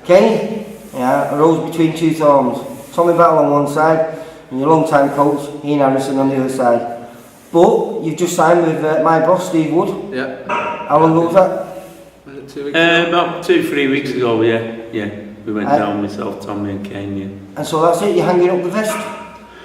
Kane, yeah, a rose between two thorns. Tommy Battle on one side, and your long-time coach, Ian Harrison, on the other side. But you've just signed with my boss, Steve Wood. Yeah. How long ago was that? Was it 2 weeks ago? About 2-3 weeks ago, yeah. We went down, myself, Tommy and Kane, yeah. And so that's it, you're hanging up the vest?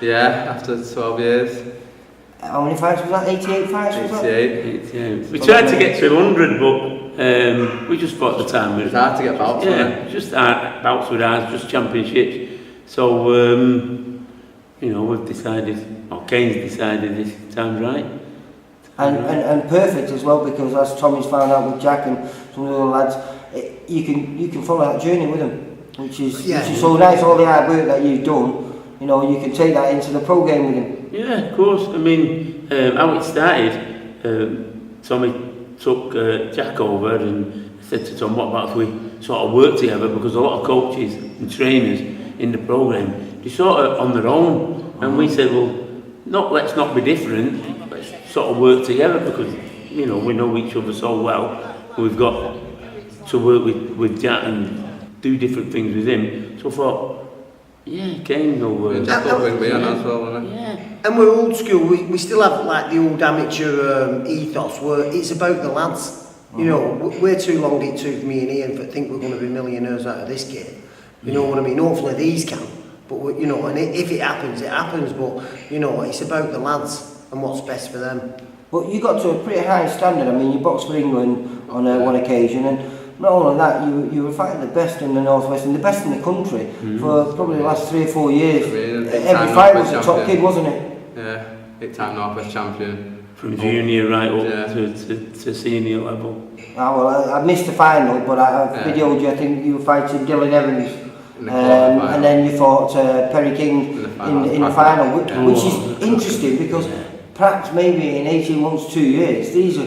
Yeah, after 12 years. How many fights was that? 88 fights was that? 88. We tried to get to 100, but we just thought at the time It's hard to get bouts, just bouts with ours, just championships. So, we've decided, or Kane's decided this time's right. And perfect as well, because as Tommy's found out with Jack and some of the other lads, you can follow that journey with them, which is so nice. All the hard work that you've done, you can take that into the pro game with him. Yeah, of course. I mean, how it started, Tommy took Jack over and said to Tom, what about if we sort of work together, because a lot of coaches and trainers in the programme, they sort of on their own, and we said, well, let's not be different, let's sort of work together, because we know each other so well. We've got to work with Jack and do different things with him. So I thought, yeah, Kane will work. Jack will bring me on as well, won't he? Yeah. And we're old school. We still have like the old amateur ethos where it's about the lads. We're too long it took me and Ian to think we're going to be millionaires out of this game. You know what I mean? Hopefully these can. But and if it happens, it happens. But it's about the lads and what's best for them. But you got to a pretty high standard. I mean, you boxed for England on one occasion, and not only that, you were fighting the best in the Northwest and the best in the country for probably the last 3 or 4 years. Every fight was a top kid, wasn't it? Yeah, 8-time Northwest champion. From junior right up to senior level. I missed the final, but I videoed you. I think you were fighting Dylan Evans. And then you fought Perry King in the final, which is interesting because perhaps maybe in 18 months, 2 years, these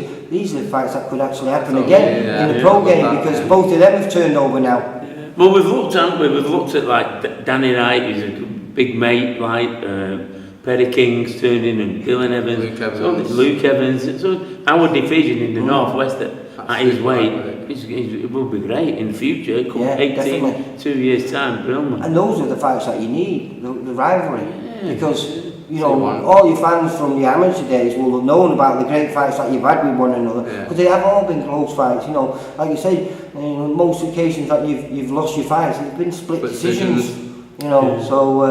are fights that could actually happen again in the pro game, because both of them have turned over now. Yeah. Well, we've looked at like Danny Knight, who's a big mate, like Perry King's turning, and Dylan Evans, Luke Evans. So our division in the Northwest at his weight, it will be great in the future. 18, definitely. 2 years time, brilliant. And those are the fights that you need, the rivalry, because all your fans from the amateur days will have known about the great fights that you've had with one another, because they have all been close fights. Like you say, most occasions that you've lost your fights, it's been split decisions. So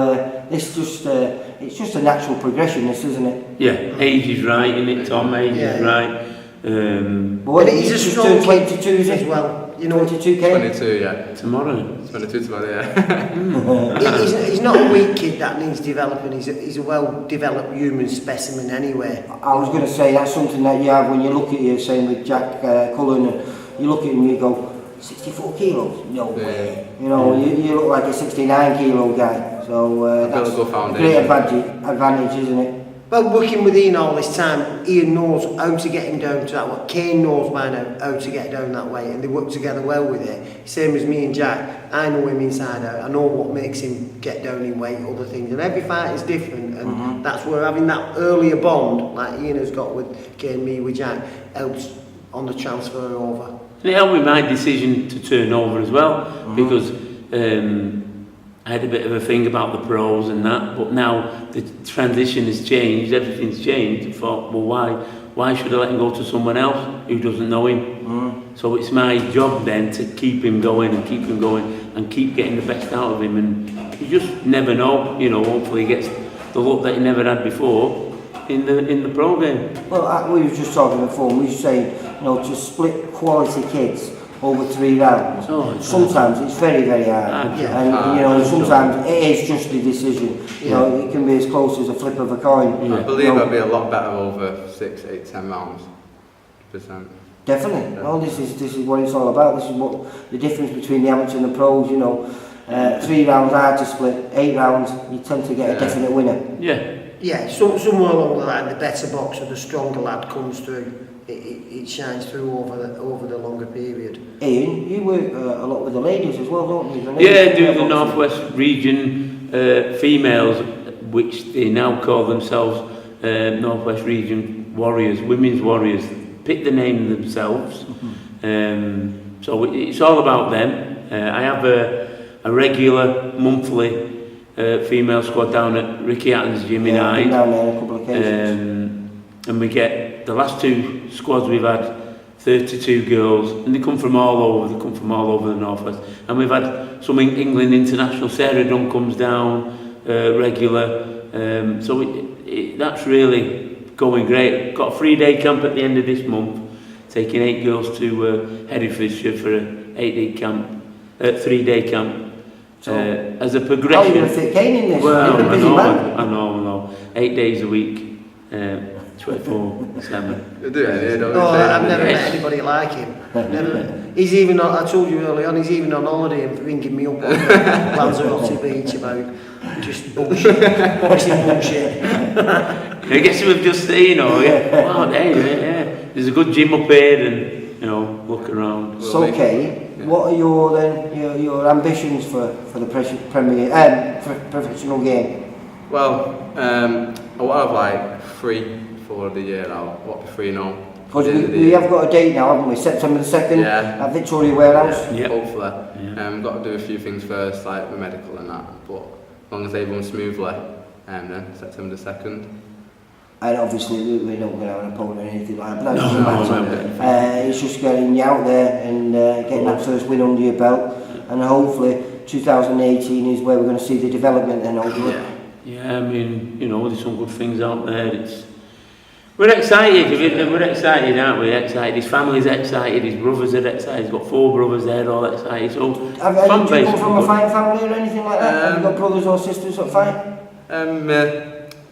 it's just a natural progression, this, isn't it? Yeah, age is right, isn't it, Tom? Age is right. But he's a strong 22 as well. 22K? 22, yeah. Tomorrow. 22 tomorrow, yeah. he's not a weak kid that needs developing. He's a well-developed human specimen anyway. I was going to say that's something that you have when you look at you, same with Jack Cullen, and you look at him and you go, 64 kilos? No way. You look like a 69 kilo guy. So that's a great advantage, isn't it? Well, working with Ian all this time, Ian knows how to get him down to that way. Kane knows by now how to get down that way, and they work together well with it. Same as me and Jack. I know him inside out. I know what makes him get down in weight, other things. And every fight is different, and that's where having that earlier bond, like Ian has got with Kane, me with Jack, helps on the transfer over. It helped with my decision to turn over as well, because I had a bit of a thing about the pros and that, but now the transition has changed, everything's changed. I thought, well, why should I let him go to someone else who doesn't know him? So it's my job then to keep him going and keep getting the best out of him, and you just never know, hopefully he gets the look that he never had before in the pro game. Well, we were just talking before, we were saying, to split quality kids over 3 rounds. Sometimes it's very, very hard. And sometimes it is just a decision. It can be as close as a flip of a coin. I believe it'll be a lot better over 6, 8, 10 rounds. %. Definitely. Yeah. This is what it's all about. This is what the difference between the amateur and the pros. 3 rounds hard to split, 8 rounds you tend to get a definite winner. Yeah, somewhere along the line, the better boxer, the stronger lad comes through. It shines through over the longer period. Ian, you work a lot with the ladies as well, don't you? Yeah, do the Northwest region females, which they now call themselves Northwest Region Warriors, Women's Warriors. Pick the name themselves. So it's all about them. I have a regular monthly female squad down at Ricky Hatton's gym in I've been Hyde. down there on a couple of occasions. And we get the last 2 squads we've had 32 girls, and they come from all over. They come from all over the northwest. And we've had some England international. Sarah Dunn comes down regular. So that's really going great. Got a 3-day camp at the end of this month, taking 8 girls to Herefordshire for a 8-day camp, 3-day camp. So, as a progression. How are you going to fit Kane in this? Well, You're a busy man. I know. 8 days a week, 24/7. You do it, don't you? I've never met anybody like him. Never. He's even on, I told you early on, he's even on holiday and ringing me up on Lanzarote Beach about just bullshit. Mixing bullshit. I guess we've just seen, wow, there's a good gym up here, and look around. So, Kane, what are your ambitions for the professional game? Well, I will have like 3 for the year now. What, 3 now? Because we have got a date now, haven't we? September the 2nd at Victoria Warehouse. Yeah, hopefully. Got to do a few things first, like the medical and that. But as long as they run smoothly, then September the 2nd. And obviously we're not going to have an opponent or anything like that, but that doesn't matter. It's just getting you out there and getting that first win under your belt, and hopefully 2018 is where we're going to see the development then, hopefully. Yeah, I mean, there's some good things out there. We're excited, aren't we? Excited. His family's excited, his brothers are excited, he's got 4 brothers there, all excited. So, do you come from a fighting family or anything like that? Have you got brothers or sisters that fight?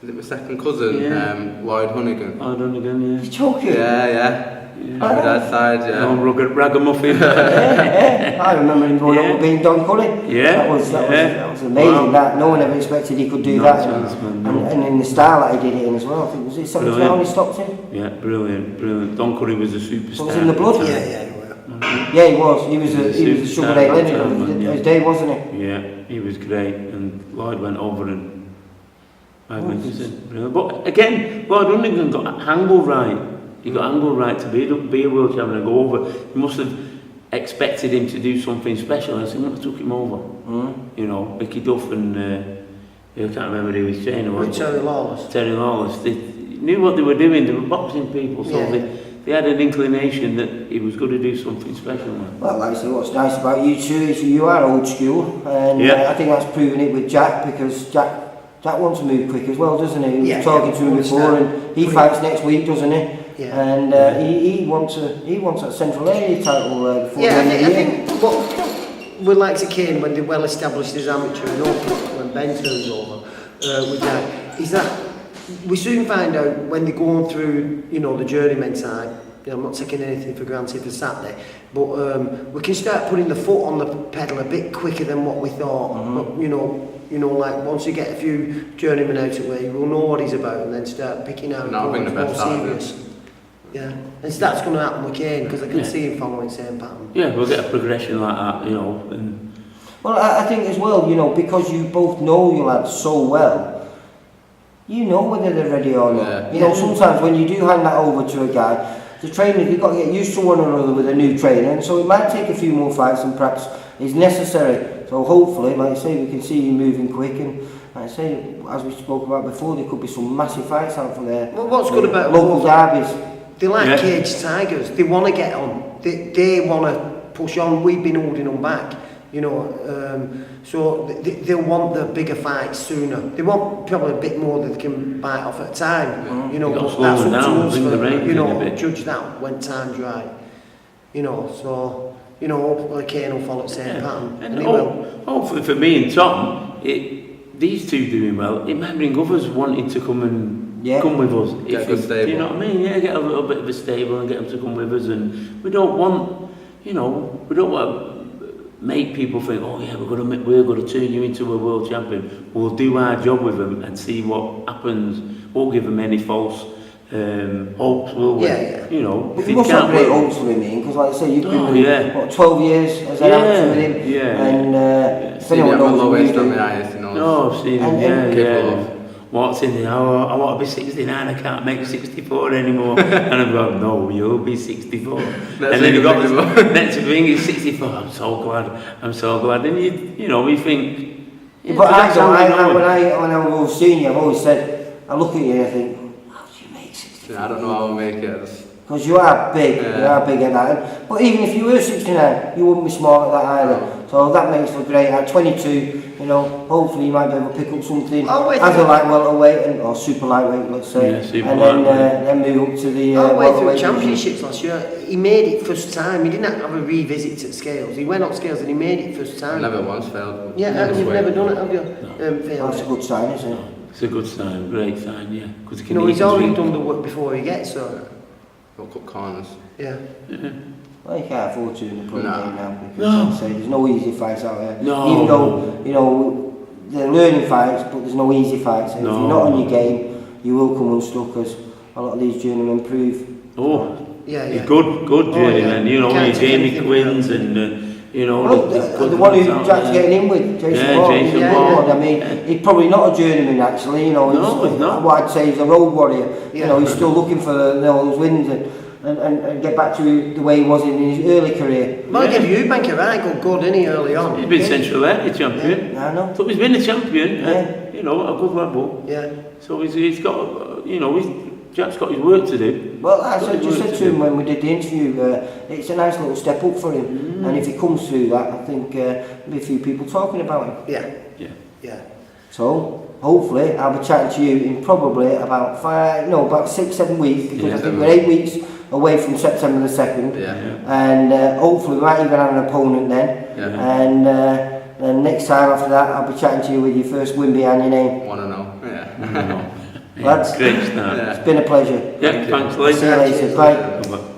Is it my second cousin, Lloyd Hunnigan? Lloyd Hunnigan, You're joking? Yeah. My dad's side, rugged ragamuffin. I remember him going up with being Don Cully. That was amazing. Wow. No one ever expected he could do that. And in the style that he did it in as well. I think was it 7th round he stopped him? Yeah, brilliant. Don Cully was a superstar. Was in the blood? Yeah, he was. He was a sugar ray legend of his day, wasn't he? Yeah, he was great. And Lloyd went over and but again, Lloyd Hunnigan got angle right. He got angle right to be a world champion and go over. You must have expected him to do something special. I think I took him over. Mickey Duff and I can't remember who his trainer was. Terry Lawless. Terry Lawless. They knew what they were doing. They were boxing people, so they had an inclination that he was going to do something special. Well, like I say, what's nice about you two is you are old school, and I think that's proven it with Jack, because Jack wants to move quick as well, doesn't he? We were talking to him before, and he fights next week, doesn't he? Yeah. And he wants that Central Area title before the end of the year. I think what we like to Kane when they're well established as amateur and open, when Ben turns over with that, is that we soon find out when they're going through, the journeyman side. I'm not taking anything for granted for Saturday, but we can start putting the foot on the pedal a bit quicker than what we thought. But, like once you get a few journeymen out of the way, we'll know what he's about, and then start picking out more serious. Yeah, and so that's going to happen with Kane, because I can see him following the same pattern. Yeah, we'll get a progression like that, And well, I think as well, because you both know your lads so well, whether they're ready or not. Sometimes when you do hand that over to a guy, the trainer, you've got to get used to one another with a new trainer, and so it might take a few more fights than perhaps is necessary. So hopefully, like I say, we can see you moving quick, and like I say, as we spoke about before, there could be some massive fights out from there. Well, what's good about local derbies? They like caged tigers. They want to get on. They want to push on. We've been holding them back, so they want the bigger fights sooner. They want probably a bit more that they can bite off at a time. But that's up to us for, judge that when time's right. So hopefully Kane will follow the same pattern. And he will. Hopefully for me and Tom, these two doing well, it might bring others wanting to come and come with us. Get a good stable. Do you know what I mean? Yeah, get a little bit of a stable and get them to come with us. And we don't want, we don't want to make people think, we're going to turn you into a world champion. We'll do our job with them and see what happens. Won't give them any false hopes, will we? But you must have great hopes for him, because like I say, you've been 12 years as an actor with him, and if anyone knows him, on the highest, I've seen him, what's in there? Oh, I want to be 69, I can't make 64 anymore. And I'm going, no, you'll be 64. And then you got the next thing is 64. I'm so glad. And you know, we think. But when I was senior, I've always said, I look at you and I think, how do you make 64? Yeah, I don't know how I'll make it. Because you are big, you are big at that. But even if you were 69, you wouldn't be small at that either. So that makes for great. At 22, you know, hopefully you might be able to pick up something as a light welterweight or super lightweight, let's say. Yeah, and then move up to the through championships last year. He made it first time. He didn't have a revisit at scales. He went up scales and he made it first time. I never once failed. Yeah, and you've never done it, have you? No. That's a good sign, isn't it? It's a good sign, great sign, yeah. Because he's already done the work before he gets so. Got cut corners. Yeah. Well, you can't afford to in the pro game now because there's no easy fights out there. No. Even though, you know, they're learning fights, but there's no easy fights. And if you're not on your game, you will come unstuck, as a lot of these journeymen prove. Oh, yeah. Good journeyman. You know, your game wins and. You know, well, the one who Jack's getting in with, Jason Ward. I mean, he's probably not a journeyman actually. You know, he's not. What I'd say he's a road warrior. Yeah. You know, he's still looking for those wins and get back to the way he was in his early career. Well, give Eubank a right good, didn't he, early on? He's been Central Area champion. Yeah, I know. So he's been a champion at, you know, a good level. Yeah. So he's got, you know, Jack's got his work to do. Well, as I just said to him when we did the interview, it's a nice little step up for him. And if he comes through that, I think there'll be a few people talking about him. Yeah. So, hopefully, I'll be chatting to you in probably about 6-7 weeks, because I think we're 8 weeks away from September the 2nd. Yeah. And hopefully we might even have an opponent then. Yeah. And then next time after that, I'll be chatting to you with your first win behind your name. Want to know? Yeah. Lads, Great start. it's been a pleasure. Yeah, thanks, See you later. Bye. Bye.